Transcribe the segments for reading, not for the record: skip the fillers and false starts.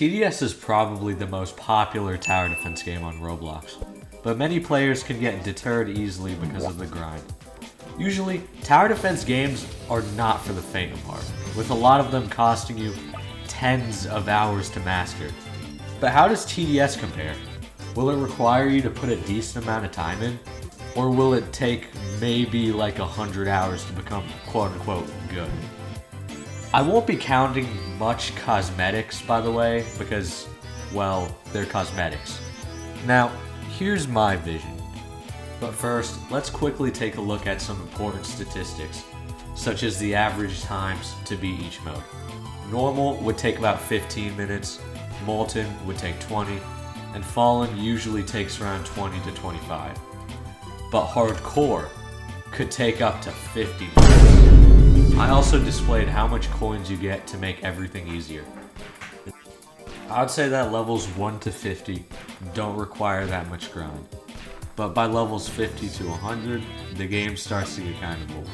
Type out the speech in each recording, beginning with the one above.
TDS is probably the most popular tower defense game on Roblox, but many players can get deterred easily because of the grind. Usually, tower defense games are not for the faint of heart, with a lot of them costing you tens of hours to master. But how does TDS compare? Will it require you to put a decent amount of time in? Or will it take maybe like 100 hours to become quote-unquote good? I won't be counting much cosmetics, by the way, because, well, they're cosmetics. Now, here's my vision. But first, let's quickly take a look at some important statistics, such as the average times to beat each mode. Normal would take about 15 minutes, Molten would take 20, and Fallen usually takes around 20 to 25. But Hardcore could take up to 50 minutes. I also displayed how much coins you get to make everything easier. I would say that levels 1 to 50 don't require that much grind. But by levels 50 to 100, the game starts to get kind of old.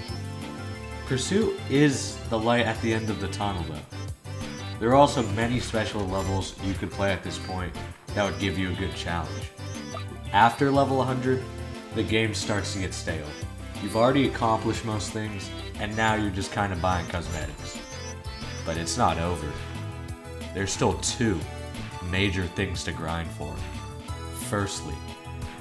Pursuit is the light at the end of the tunnel though. There are also many special levels you could play at this point that would give you a good challenge. After level 100, the game starts to get stale. You've already accomplished most things, and now you're just kind of buying cosmetics. But it's not over. There's still two major things to grind for. Firstly,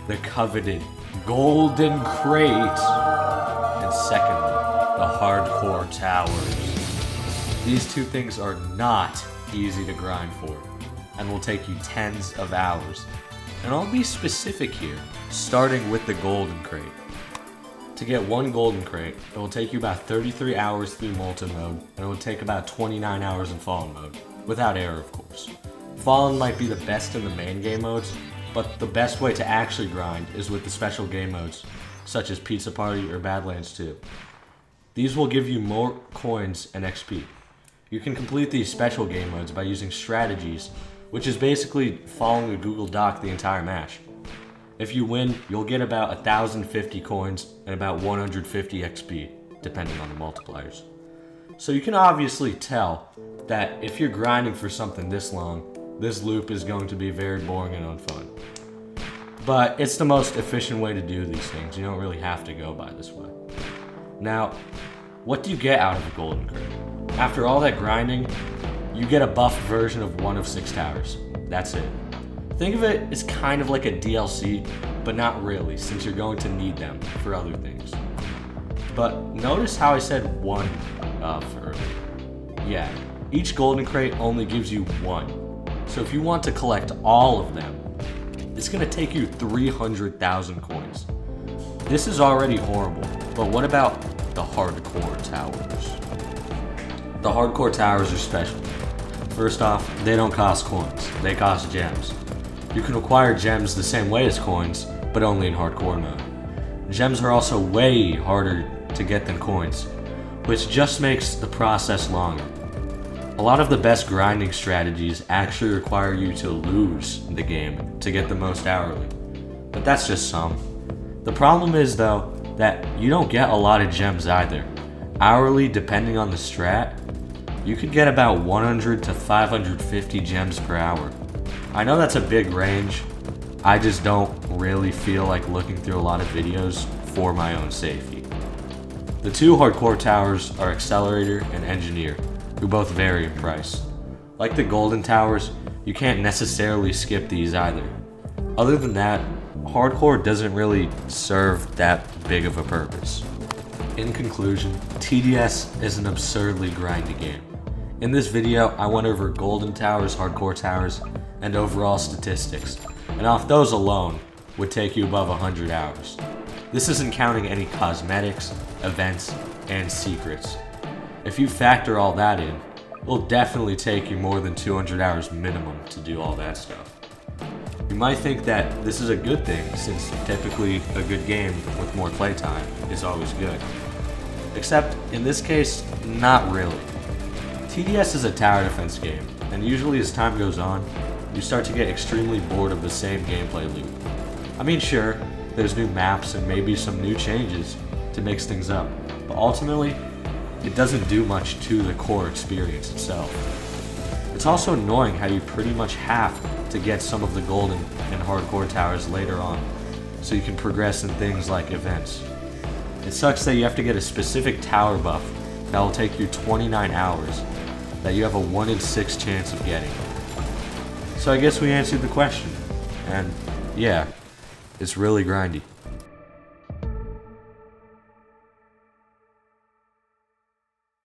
the coveted golden crate, and secondly, the hardcore towers. These two things are not easy to grind for, and will take you tens of hours. And I'll be specific here, starting with the golden crate. To get one golden crate, it will take you about 33 hours through Molten mode, and it will take about 29 hours in Fallen mode, without error of course. Fallen might be the best in the main game modes, but the best way to actually grind is with the special game modes, such as Pizza Party or Badlands 2. These will give you more coins and XP. You can complete these special game modes by using strategies, which is basically following a Google Doc the entire match. If you win, you'll get about 1,050 coins and about 150 XP, depending on the multipliers. So you can obviously tell that if you're grinding for something this long, this loop is going to be very boring and unfun. But it's the most efficient way to do these things. You don't really have to go by this way. Now, what do you get out of a golden crate? After all that grinding, you get a buffed version of one of 6 towers. That's it. Think of it as kind of like a DLC, but not really, since you're going to need them for other things. But notice how I said one for earlier. Yeah, each golden crate only gives you one. So if you want to collect all of them, it's going to take you 300,000 coins. This is already horrible, but what about the hardcore towers? The hardcore towers are special. First off, they don't cost coins, they cost gems. You can acquire gems the same way as coins, but only in hardcore mode. Gems are also way harder to get than coins, which just makes the process longer. A lot of the best grinding strategies actually require you to lose the game to get the most hourly, but that's just some. The problem is though, that you don't get a lot of gems either. Hourly, depending on the strat, you could get about 100 to 550 gems per hour. I know that's a big range, I just don't really feel like looking through a lot of videos for my own safety. The two hardcore towers are Accelerator and Engineer, who both vary in price. Like the golden towers, you can't necessarily skip these either. Other than that, hardcore doesn't really serve that big of a purpose. In conclusion, TDS is an absurdly grindy game. In this video, I went over golden towers, hardcore towers, and overall statistics, and off those alone would take you above 100 hours. This isn't counting any cosmetics, events, and secrets. If you factor all that in, it will definitely take you more than 200 hours minimum to do all that stuff. You might think that this is a good thing, since typically a good game with more playtime is always good. Except, in this case, not really. TDS is a tower defense game, and usually as time goes on, you start to get extremely bored of the same gameplay loop. I mean sure, there's new maps and maybe some new changes to mix things up, but ultimately, it doesn't do much to the core experience itself. It's It's also annoying how you pretty much have to get some of the golden and hardcore towers later on, so you can progress in things like events. It sucks that you have to get a specific tower buff that will take you 29 hours, that you have a 1 in 6 chance of getting. So I guess we answered the question, and yeah, it's really grindy.